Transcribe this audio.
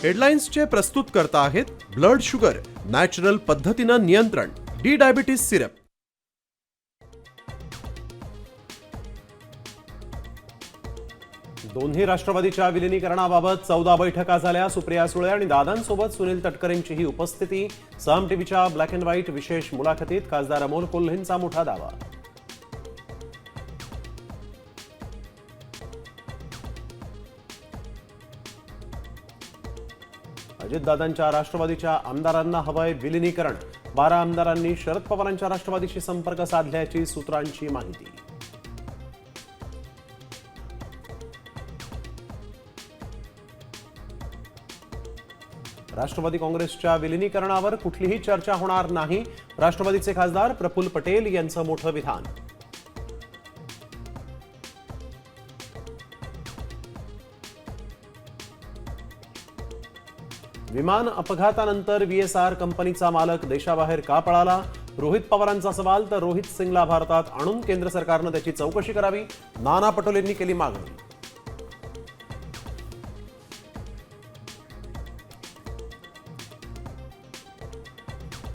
हेडलाईन्सचे प्रस्तुत करता आहेत ब्लड शुगर नॅचरल पद्धतीनं नियंत्रण डी डायबिटीज सिरप। दोन्ही राष्ट्रवादीच्या विलीनीकरणाबाबत 14 बैठका झाल्या। सुप्रिया सुळे आणि दादांसोबत सुनील तटकरेंचीही उपस्थिती। साम टीव्हीच्या ब्लॅक अँड व्हाईट विशेष मुलाखतीत खासदार अमोल कोल्हेंचा मोठा दावा। अजितदादांच्या राष्ट्रवादीच्या आमदारांना हवंय विलीनीकरण। 12 आमदारांनी शरद पवारांच्या राष्ट्रवादीशी संपर्क साधल्याची सूत्रांची माहिती। राष्ट्रवादी काँग्रेसच्या विलीनीकरणावर कुठलीही चर्चा होणार नाही। राष्ट्रवादीचे खासदार प्रफुल्ल पटेल यांचं मोठं विधान। विमान अपघातानंतर VSR कंपनीचा मालक देशाबाहेर का पळाला? रोहित पवारांचा सवाल तर रोहित सिंगला भारतात आणून केंद्र सरकारनं त्याची चौकशी करावी, नाना पटोलेंनी केली मागणी।